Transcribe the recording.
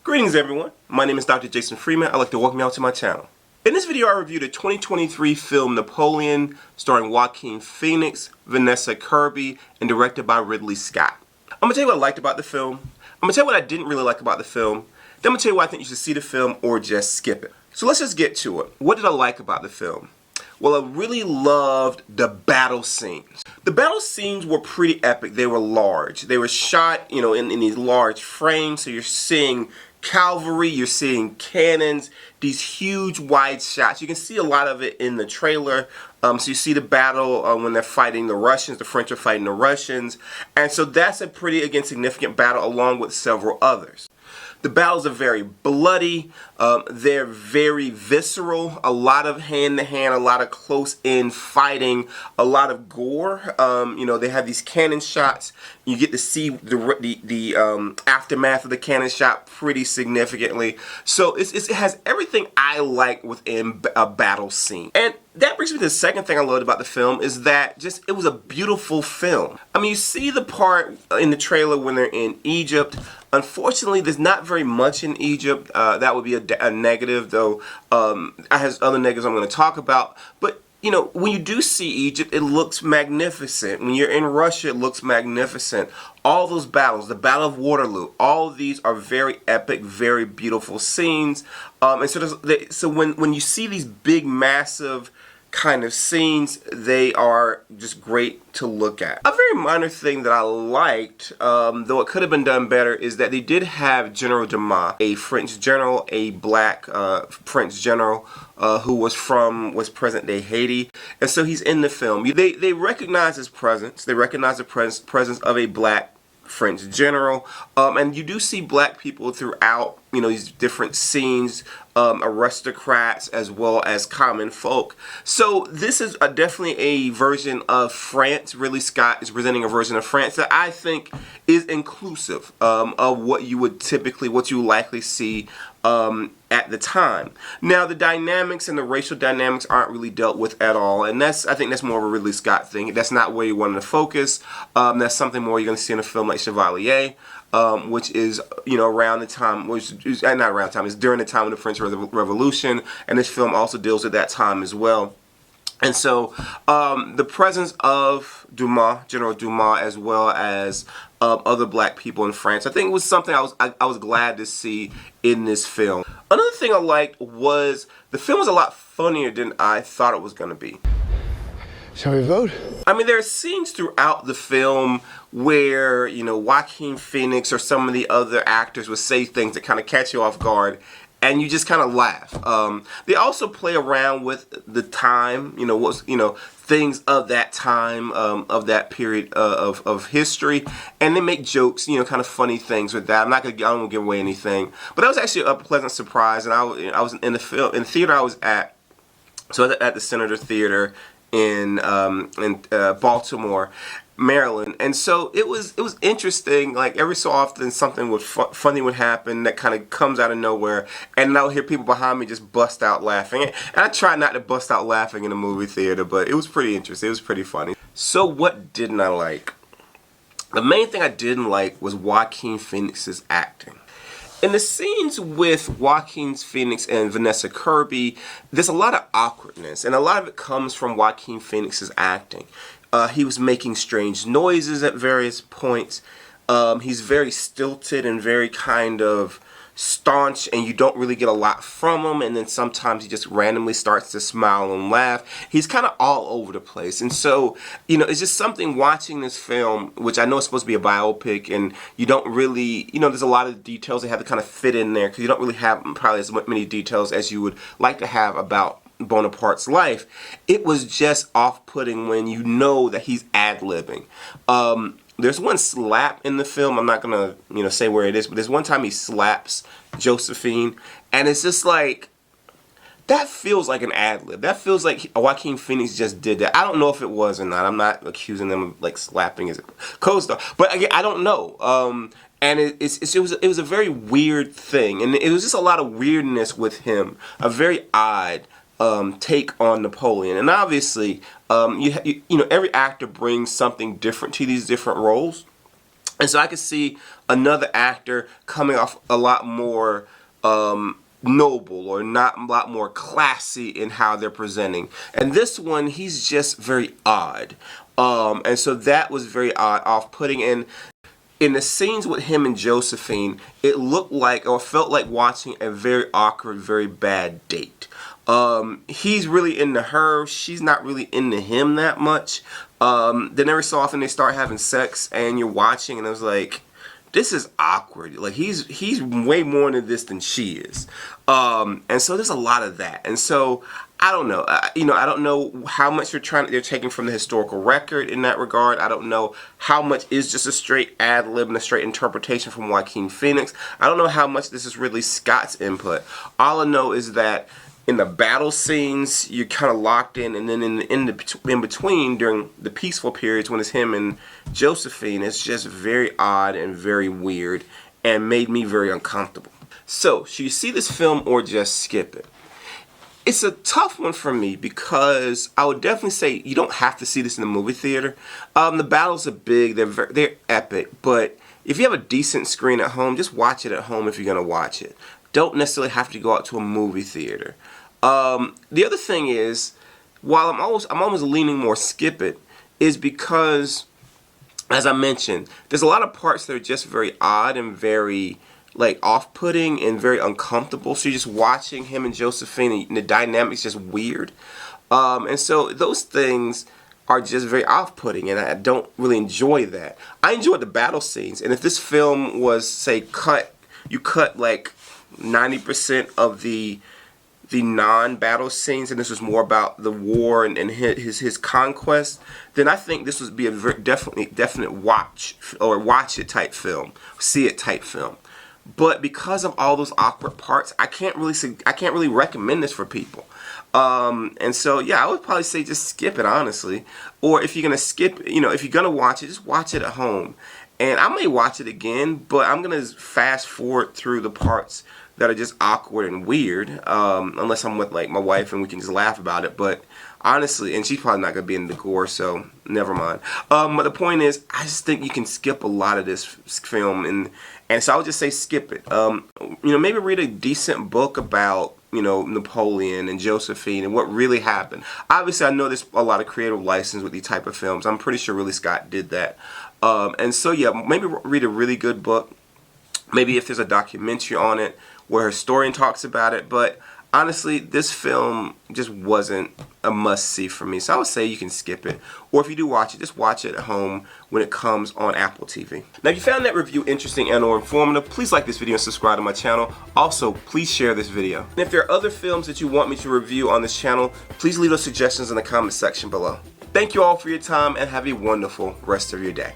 Greetings everyone, my name is Dr. Jason Freeman. I'd like to welcome you all to my channel. In this video I reviewed a 2023 film Napoleon starring Joaquin Phoenix, Vanessa Kirby, and directed by Ridley Scott. I'm going to tell you what I liked about the film, I'm going to tell you what I didn't really like about the film, then I'm going to tell you why I think you should see the film or just skip it. So let's just get to it. What did I like about the film? Well, I really loved the battle scenes. The battle scenes were pretty epic. They were large. They were shot, in these large frames, so you're seeing cavalry, you're seeing cannons, these huge wide shots. You can see a lot of it in the trailer. So you see the battle when they're fighting the Russians, the French are fighting the Russians. And so that's a pretty, again, significant battle along with several others. The battles are very bloody, they're very visceral, a lot of hand-to-hand, a lot of close-in fighting, a lot of gore. They have these cannon shots. You get to see the aftermath of the cannon shot pretty significantly. So it has everything I like within a battle scene. And that brings me to the second thing I loved about the film is that it was a beautiful film. I mean, you see the part in the trailer when they're in Egypt. Unfortunately, there's not very much in Egypt. That would be a negative, though. I have other negatives I'm going to talk about. But, when you do see Egypt, it looks magnificent. When you're in Russia, it looks magnificent. All those battles, the Battle of Waterloo, all of these are very epic, very beautiful scenes. And so when you see these big, massive kind of scenes, they are just great to look at. A very minor thing that I liked, though it could have been done better, is that they did have General Dumas, a French general, a black French general who was present-day Haiti, and so he's in the film. They recognize his presence. They recognize the presence of a black French general, and you do see black people throughout, these different scenes, aristocrats as well as common folk. So this is definitely a version of France. Ridley Scott is presenting a version of France that I think is inclusive of what you likely see at the time. Now, the dynamics and the racial dynamics aren't really dealt with at all, and I think that's more of a Ridley Scott thing. That's not where you wanted to focus. That's something more you're going to see in a film like Chevalier, which is around the time, it's during the time of the French Revolution, and this film also deals with that time as well. And so the presence of Dumas, General Dumas, as well as other black people in France, I think was something I was glad to see in this film. Another thing I liked was the film was a lot funnier than I thought it was going to be. Shall we vote? I mean, there are scenes throughout the film where, Joaquin Phoenix or some of the other actors would say things that kind of catch you off guard, and you just kind of laugh. They also play around with the time, things of that time, of that period of history, and they make jokes, kind of funny things with that. I don't want to give away anything, but that was actually a pleasant surprise. And I was in the theater I was at, so at the Senator Theater in Baltimore, Maryland, and so it was interesting. Like every so often something funny would happen that kind of comes out of nowhere, and I'll hear people behind me just bust out laughing. And I try not to bust out laughing in a movie theater, but it was pretty interesting. It was pretty funny. So what didn't I like? The main thing I didn't like was Joaquin Phoenix's acting. In the scenes with Joaquin Phoenix and Vanessa Kirby, there's a lot of awkwardness, and a lot of it comes from Joaquin Phoenix's acting. He was making strange noises at various points. He's very stilted and very kind of staunch, and you don't really get a lot from him, and then sometimes he just randomly starts to smile and laugh. He's kind of all over the place, and so it's just something watching this film, which I know is supposed to be a biopic, and you don't really, there's a lot of details they have to kind of fit in there because you don't really have probably as many details as you would like to have about Bonaparte's life. It was just off-putting when you know that he's ad-libbing. There's one slap in the film. I'm not gonna, say where it is, but there's one time he slaps Josephine, and it's just like, that feels like an ad-lib. That feels like Joaquin Phoenix just did that. I don't know if it was or not. I'm not accusing them of like slapping his co-star, but again, I don't know. And it was a very weird thing, and it was just a lot of weirdness with him. A very odd take on Napoleon, and obviously, every actor brings something different to these different roles. And so I could see another actor coming off a lot more noble, or not a lot more classy in how they're presenting. And this one, he's just very odd. And so that was very odd, off-putting. And in the scenes with him and Josephine, it looked like, or felt like, watching a very awkward, very bad date. He's really into her, she's not really into him that much. Then every so often they start having sex and you're watching and it was like, this is awkward. Like he's way more into this than she is. And so there's a lot of that. And so I don't know. I don't know how much they're taking from the historical record in that regard. I don't know how much is just a straight ad lib and a straight interpretation from Joaquin Phoenix. I don't know how much this is Ridley Scott's input. All I know is that in the battle scenes, you're kind of locked in, and then in between, during the peaceful periods when it's him and Josephine, it's just very odd and very weird, and made me very uncomfortable. So, should you see this film or just skip it? It's a tough one for me because I would definitely say you don't have to see this in the movie theater. The battles are big, they're epic, but if you have a decent screen at home, just watch it at home if you're gonna watch it. Don't necessarily have to go out to a movie theater. The other thing is, while I'm always leaning more skip it, is because, as I mentioned, there's a lot of parts that are just very odd and very like off-putting and very uncomfortable. So you're just watching him and Josephine, and the dynamic's just weird. And so those things are just very off-putting, and I don't really enjoy that. I enjoy the battle scenes, and if this film was, say, you cut like 90% of the non-battle scenes, and this was more about the war and his conquest, then I think this would be a very definite watch it type film, see it type film. But because of all those awkward parts, I can't really recommend this for people. And so yeah, I would probably say just skip it, honestly. Or if you're gonna skip, if you're gonna watch it, just watch it at home. And I may watch it again, but I'm gonna fast forward through the parts that are just awkward and weird, unless I'm with like my wife and we can just laugh about it. But honestly, and she's probably not gonna be into the gore, so never mind. But the point is, I just think you can skip a lot of this film, and so I would just say skip it. Maybe read a decent book about Napoleon and Josephine and what really happened. Obviously, I know there's a lot of creative license with these type of films. I'm pretty sure Ridley Scott did that. And so yeah, maybe read a really good book. Maybe if there's a documentary on it where a historian talks about it. But honestly, this film just wasn't a must-see for me. So I would say you can skip it. Or if you do watch it, just watch it at home when it comes on Apple TV. Now, if you found that review interesting and or informative, please like this video and subscribe to my channel. Also, please share this video. And if there are other films that you want me to review on this channel, please leave those suggestions in the comment section below. Thank you all for your time and have a wonderful rest of your day.